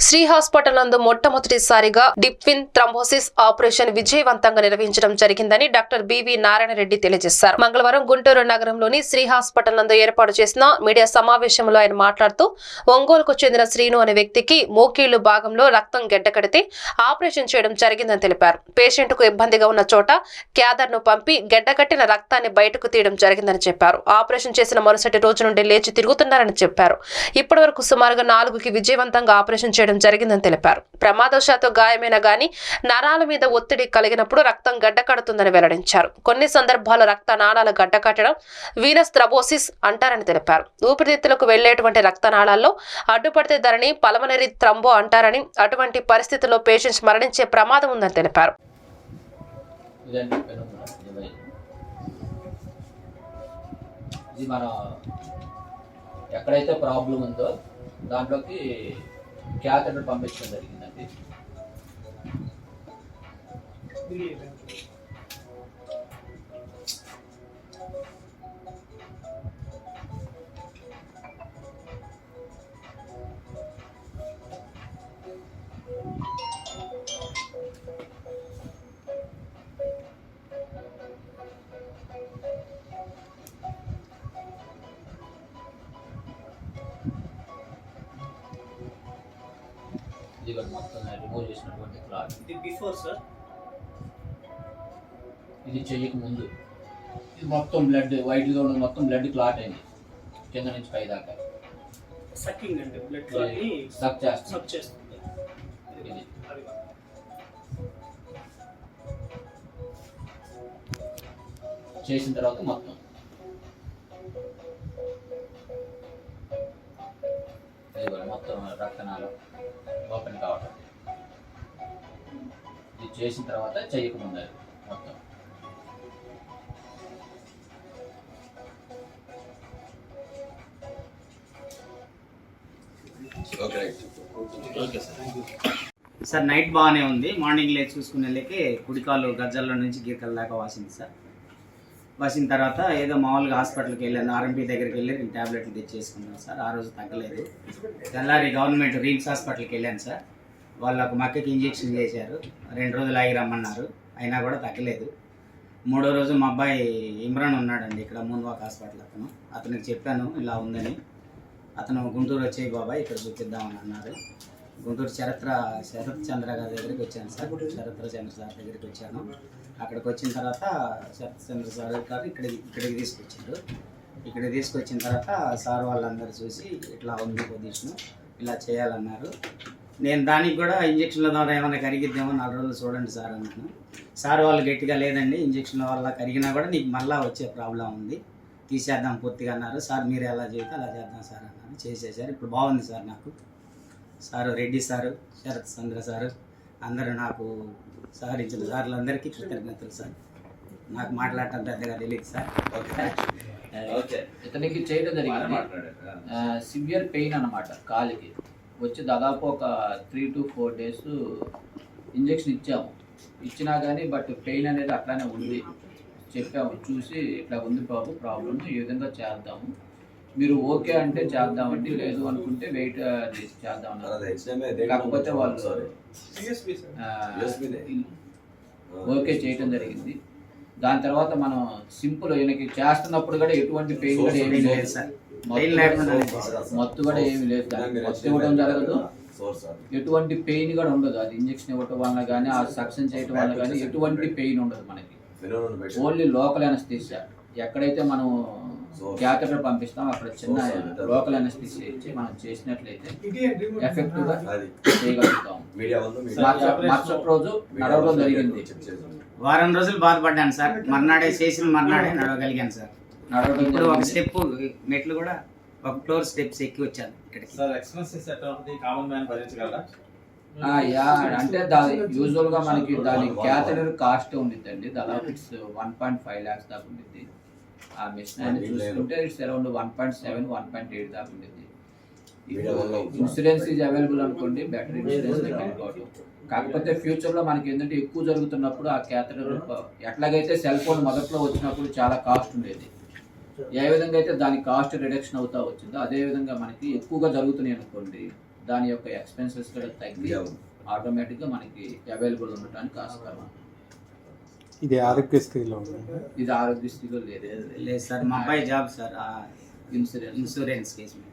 Shri hospital నందు మొట్టమొదటిసారిగా డిప్విన్ థ్రంబోసిస్ operation విజయవంతంగా నిర్వహించడం జరిగిందని డాక్టర్ బివి నారాయణ రెడ్డి తెలియజేశారు. మంగళవారం గుంటూరు నగరంలోని శ్రీ హాస్పిటల్ నందు ఏర్పాటు చేసిన మీడియా సమావేశంలో ఆయన మాట్లాడుతూ ఒంగోలుకు చెందిన శ్రీను అనే వ్యక్తికి మోకీళ్లు భాగంలో రక్తం గడ్డకడితే ఆపరేషన్ చేయడం జరిగిందని తెలిపారు. పేషెంట్ కు ఇబ్బందిగా ఉన్న చోట క్యాథర్ ను పంపి గడ్డకట్టిన రక్తాన్ని బయటకు తీయడం జరిగిందని చెప్పారు. ఆపరేషన్ చేసిన మరుసటి రోజు నుండి లేచి తిరుగుతున్నారని చెప్పారు. ఇప్పటి వరకు సుమారుగా 4కి విజయవంతంగా ఆపరేషన్ చేయడం జరిగిందని తెలిపారు. ప్రమాదవశాత్తు గాయమైన గాని నరాల మీద ఒత్తిడి కలిగినప్పుడు రక్తం గడ్డకడుతుందని వెల్లడించారు. కొన్ని సందర్భాల్లో రక్త నాళాలు గడ్డకట్టడం వీనస్ థ్రంబోసిస్ అంటారని తెలిపారు. ఊపిరితిత్తులకు వెళ్లేటువంటి రక్తనాళాల్లో అడ్డుపడితే దానిని పల్మనరీ థ్రంబో అంటారని, అటువంటి పరిస్థితుల్లో పేషెంట్స్ మరణించే ప్రమాదం ఉందని తెలిపారు. ఇది మన ఎక్కడైతే ప్రాబ్లం ఉందో దాంట్లోకి క్యాథెటర్ పంపించడం జరిగిందండి. లివర్ మొత్తం రిమూవ్ చేసినటువంటి క్లాట్. ఇది బిఫోర్ సార్, ఇది చెయ్యక ముందు ఇది మొత్తం బ్లడ్ వైట్గా ఉన్న మొత్తం బ్లడ్ క్లాట్ అయింది కింద నుంచి పై దాకా. సక్కింగ్ అంటే బ్లడ్ క్లాట్ ని సక్ చేస్తుంది. ఇది చేసిన తర్వాత మొత్తం మొత్తం రక్తనాళం ఓపెన్ కావటం. ఇది చేసిన తర్వాత చెయ్యకముందు మొత్తం సార్ నైట్ బాగానే ఉంది. మార్నింగ్ లేచి చూసుకునే లేకే కుడికాలు గజ్జల్లో నుంచి గీకల దాకా వాసింది సార్. వాసిన తర్వాత ఏదో మామూలుగా హాస్పిటల్కి వెళ్ళాను, ఆర్ఎంపీ దగ్గరికి వెళ్ళి నేను ట్యాబ్లెట్లు తెచ్చేసుకున్నాను సార్. ఆ రోజు తగ్గలేదు. తెల్లారి గవర్నమెంట్ రీమ్స్ హాస్పిటల్కి వెళ్ళాను సార్. వాళ్ళకు మక్కకి ఇంజెక్షన్ చేశారు, 2 రోజులు ఆగి రమ్మన్నారు, అయినా కూడా తగ్గలేదు. 3వ రోజు మా అబ్బాయి ఇమ్రాన్ ఉన్నాడండి ఇక్కడ మూన్వాక్ హాస్పిటల్. అతనికి చెప్పాను ఇలా ఉందని. అతను గుంటూరు వచ్చేయి బాబాయ్ ఇక్కడ చూపిద్దామని అన్నారు. గుంటూరు శరత్ చంద్ర గారి దగ్గరికి వచ్చాను సార్. శరత్ చంద్ర సార్ దగ్గరికి వచ్చాను. అక్కడికి వచ్చిన తర్వాత శరత్ చంద్ర సార్ గారు ఇక్కడికి తీసుకొచ్చారు. ఇక్కడికి తీసుకొచ్చిన తర్వాత సార్ వాళ్ళందరూ చూసి ఇట్లా ఉంది పొజిషన్, ఇలా చేయాలన్నారు. నేను దానికి కూడా ఇంజక్షన్ల ద్వారా ఏమైనా కరిగిద్దామో 4 రోజులు చూడండి సార్ అన్నాను. సార్ వాళ్ళు గట్టిగా లేదండి, ఇంజక్షన్ల వల్ల కరిగినా కూడా నీకు మళ్ళీ వచ్చే ప్రాబ్లం ఉంది, తీసేద్దాం పూర్తిగా అన్నారు. సార్ మీరు ఎలా చేస్తే అలా చేద్దాం సార్ అన్నాను. చేసేసారు. ఇప్పుడు బాగుంది సార్ నాకు. సారు రెడ్డి సారు, శరత్ చంద్ర సారు అందరూ నాకు సహకరించిన సార్లందరికీ కృతజ్ఞతలు సార్. నాకు మాట్లాడటం పెద్దగా తెలియదు సార్. ఇతనికి చేయడం జరిగింది. సివియర్ పెయిన్ అన్నమాట కాలికి వచ్చి దాదాపు ఒక 3 to 4 days ఇంజక్షన్ ఇచ్చాము. ఇచ్చినా కానీ బట్ పెయిన్ అనేది అట్లానే ఉంది. చెప్పాము, చూసి ఇట్లా ఉంది బాబు ప్రాబ్లమ్, ఈ విధంగా చేద్దాము, మీరు ఓకే అంటే చేద్దామండి, లేదు అనుకుంటే వెయిట్ చేద్దామన్నారు. కాకపోతే వాళ్ళు ఓకే చేయటం జరిగింది. దాని తర్వాత మనం సింపుల్ ఈయనకి చేస్తున్నప్పుడు కూడా ఎటువంటి పెయిన్ కూడా ఏమీ లేదు సార్. మత్తు కూడా ఏమి లేదు, మత్తు ఇవ్వడం జరగదు, ఎటువంటి పెయిన్ కూడా ఉండదు. అది ఇంజక్షన్ ఇవ్వటం వల్ల కానీ ఆ సక్షన్ చేయటం వల్ల కానీ ఎటువంటి పెయిన్ ఉండదు మనకి. ఓన్లీ లోకల్ అనస్థీసియా, ఎక్కడైతే మనం క్యాథెటర్ పంపిస్తాం అక్కడ చిన్న లోకల్ అనస్థీసియా ఇచ్చి మనం చేసినట్లయితే ఎఫెక్టివ్ గా చేయగలుగుతాం. మరుసటి రోజు నడవడం జరిగింది. వారం రోజులు బాధపడ్డాను సార్. మర్నాడే చేసిన మర్నాడే నడవగలిగాను సార్. ఇప్పుడు ఒక స్టెప్ మెట్లు కూడా ఒక ఫ్లోర్ స్టెప్స్ ఎక్కి వచ్చాను ఇక్కడికి. అంటే దాని యూజువల్ గా మనకి దాని క్యాథెటర్ కాస్ట్ ఉండిద్దండి, దాదాపు 1.5 lakhs దాకా ఉండిద్ది. ఆ మిషన్ అనేది చూసుకుంటే ఇట్స్ అరౌండ్ 1.7, 1.8 దాకా ఉండిద్ది. ఇన్సూరెన్స్ ఈజ్ అవైలబుల్ అనుకోండి, బెటర్ ఇన్సూరెన్స్ పెట్టుకోవడం. కాకపోతే ఫ్యూచర్లో మనకి ఏంటంటే ఎక్కువ జరుగుతున్నప్పుడు ఆ క్యాథెటర్ ఎట్లాగైతే సెల్ ఫోన్ మొదట్లో వచ్చినప్పుడు చాలా కాస్ట్ ఉండేది, ఏ విధంగా అయితే దాని కాస్ట్ రిడక్షన్ అవుతా వచ్చిందో అదే విధంగా మనకి ఎక్కువగా జరుగుతున్నాయి అనుకోండి, దాని యొక్క ఎక్స్పెన్సెస్ కూడా తగ్గి ఆటోమేటిక్గా మనకి అవైలబుల్ ఉండటానికి ఆస్కారం. ఇది ఆరోగ్యశ్రీలో ఉంది. ఇది ఆరోగ్యశ్రీలో లేదు, లేదు సార్, మా అబ్బాయి job sir insurance insurance case మీద.